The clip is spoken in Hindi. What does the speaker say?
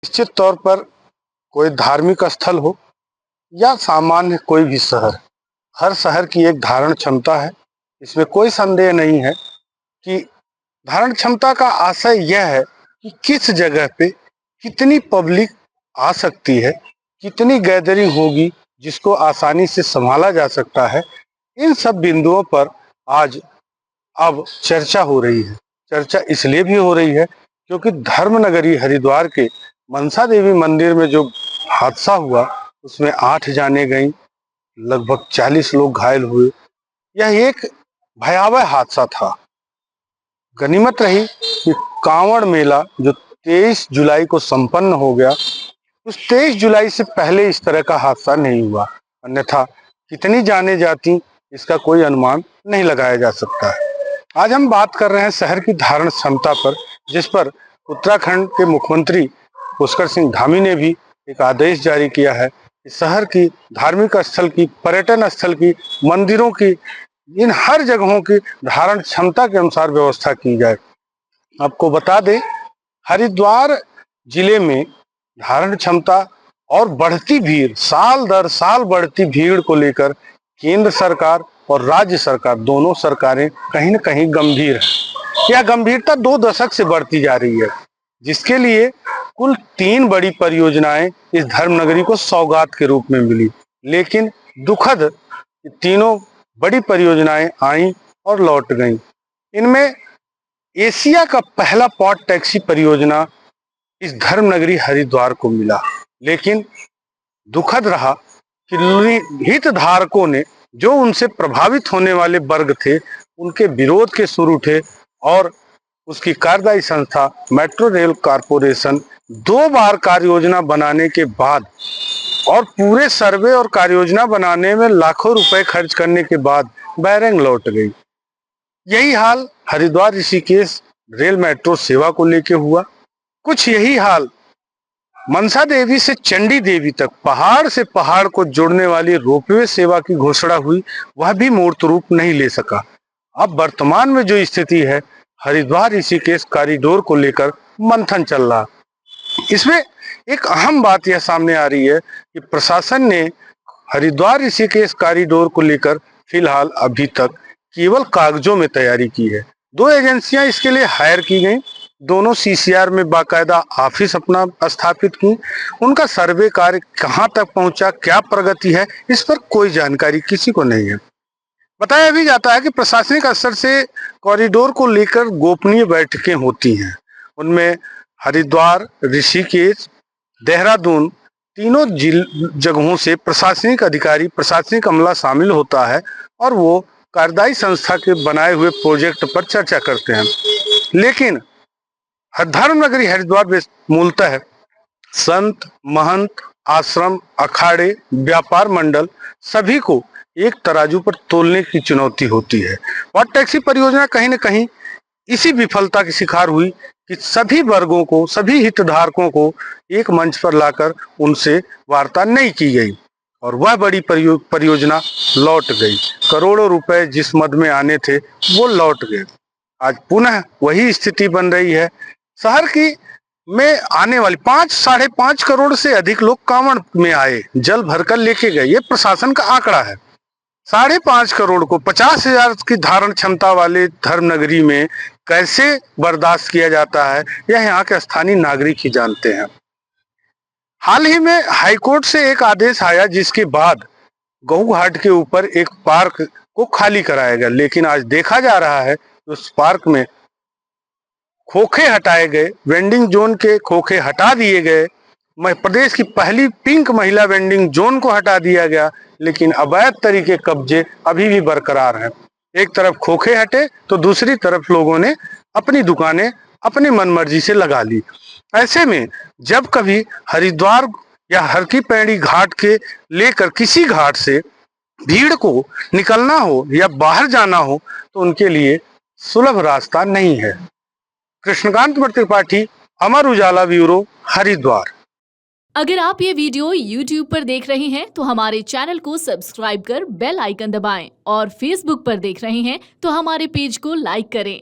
निश्चित तौर पर कोई धार्मिक स्थल हो या सामान्य कोई भी शहर, हर शहर की एक धारण क्षमता है। इसमें कोई संदेह नहीं है कि धारण क्षमता का आशय यह है कि किस जगह पे कितनी पब्लिक आ सकती है, कितनी गैदरिंग होगी जिसको आसानी से संभाला जा सकता है। इन सब बिंदुओं पर आज अब चर्चा हो रही है। चर्चा इसलिए भी हो रही है क्योंकि धर्मनगरी हरिद्वार के मनसा देवी मंदिर में जो हादसा हुआ उसमें 8 जानें गईं, लगभग 40 लोग घायल हुए। यह एक भयावह हादसा था। गनीमत रही कि कांवड़ मेला जो 23 जुलाई को संपन्न हो गया, उस 23 जुलाई से पहले इस तरह का हादसा नहीं हुआ, अन्यथा कितनी जाने जाती इसका कोई अनुमान नहीं लगाया जा सकता है। आज हम बात कर रहे हैं शहर की धारण क्षमता पर, जिस पर उत्तराखंड के मुख्यमंत्री पुष्कर सिंह धामी ने भी एक आदेश जारी किया है कि शहर की धार्मिक स्थल की, पर्यटन स्थल की, मंदिरों की, इन हर जगहों की धारण क्षमता के अनुसार व्यवस्था की जाए। आपको बता दें, हरिद्वार जिले में धारण क्षमता और बढ़ती भीड़, साल दर साल बढ़ती भीड़ को लेकर केंद्र सरकार और राज्य सरकार, दोनों सरकारें कहीं न कहीं गंभीर है। यह गंभीरता 2 दशक से बढ़ती जा रही है, जिसके लिए कुल 3 बड़ी परियोजनाएं इस धर्मनगरी को सौगात के रूप में मिली। लेकिन दुखद तीनों बड़ी परियोजनाएं आईं और लौट गईं। इनमें एशिया का पहला पॉट टैक्सी परियोजना इस धर्मनगरी हरिद्वार को मिला, लेकिन दुखद रहा कि हितधारकों ने, जो उनसे प्रभावित होने वाले वर्ग थे, उनके विरोध के सुर उठे और उसकी कार्यदायी संस्था मेट्रो रेल कॉरपोरेशन 2 बार कार्य योजना बनाने के बाद और पूरे सर्वे और कार्य योजना बनाने में लाखों रुपए खर्च करने के बाद बैरंग लौट गई। यही हाल हरिद्वार ऋषिकेश रेल मेट्रो सेवा को लेकर हुआ। कुछ यही हाल मनसा देवी से चंडी देवी तक पहाड़ से पहाड़ को जोड़ने वाली रोपवे सेवा की घोषणा हुई, वह भी मूर्त रूप नहीं ले सका। अब वर्तमान में जो स्थिति है, हरिद्वार ऋषिकेश कॉरिडोर को लेकर मंथन चल रहा। इसमें एक अहम बात यह सामने आ रही है कि प्रशासन ने हरिद्वार ऋषिकेश कॉरिडोर को लेकर फिलहाल अभी तक केवल कागजों में तैयारी की है। 2 एजेंसियां इसके लिए हायर की गई, दोनों सीसीआर में बाकायदा ऑफिस अपना स्थापित की। उनका सर्वे कार्य कहां तक पहुंचा, क्या प्रगति है, इस पर कोई जानकारी किसी को नहीं है। बताया भी जाता है कि प्रशासनिक स्तर से कॉरिडोर को लेकर गोपनीय बैठकें होती हैं। उनमें हरिद्वार, ऋषिकेश, देहरादून तीनों जगहों से प्रशासनिक अधिकारी, प्रशासनिक अमला शामिल होता है और वो कार्यदायी संस्था के बनाए हुए प्रोजेक्ट पर चर्चा करते हैं। लेकिन धर्मनगरी हरिद्वार मूलतः संत, महंत, आश्रम, अखाड़े, व्यापार मंडल सभी को एक तराजू पर तोलने की चुनौती होती है। पॉट टैक्सी परियोजना कहीं न कहीं इसी विफलता की शिकार हुई कि सभी वर्गों को, सभी हितधारकों को एक मंच पर लाकर उनसे वार्ता नहीं की गई और वह बड़ी परियोजना लौट गई। करोड़ों रुपए जिस मद में आने थे वो लौट गए। आज पुनः वही स्थिति बन रही है। शहर की में आने वाली 5-5.5 करोड़ से अधिक लोग कांवड़ में आए, जल भरकर लेके गए। ये प्रशासन का आंकड़ा है। 5.5 करोड़ को 50,000 की धारण क्षमता वाले धर्मनगरी में कैसे बर्दाश्त किया जाता है, यह यहाँ के स्थानीय नागरिक ही जानते हैं। हाल ही में हाईकोर्ट से एक आदेश आया जिसके बाद गऊ घाट के ऊपर एक पार्क को खाली कराया गया, लेकिन आज देखा जा रहा है उस पार्क में खोखे हटाए गए, वेंडिंग जोन के खोखे हटा दिए गए। प्रदेश की पहली पिंक महिला वेंडिंग जोन को हटा दिया गया, लेकिन अवैध तरीके कब्जे अभी भी बरकरार हैं। एक तरफ खोखे हटे तो दूसरी तरफ लोगों ने अपनी दुकानें अपनी मनमर्जी से लगा ली। ऐसे में जब कभी हरिद्वार या हर की पैड़ी घाट के लेकर किसी घाट से भीड़ को निकलना हो या बाहर जाना हो तो उनके लिए सुलभ रास्ता नहीं है। कृष्णकांत त्रिपाठी, अमर उजाला ब्यूरो, हरिद्वार। अगर आप ये वीडियो YouTube पर देख रहे हैं तो हमारे चैनल को सब्सक्राइब कर बेल आइकन दबाएं और Facebook पर देख रहे हैं तो हमारे पेज को लाइक करें।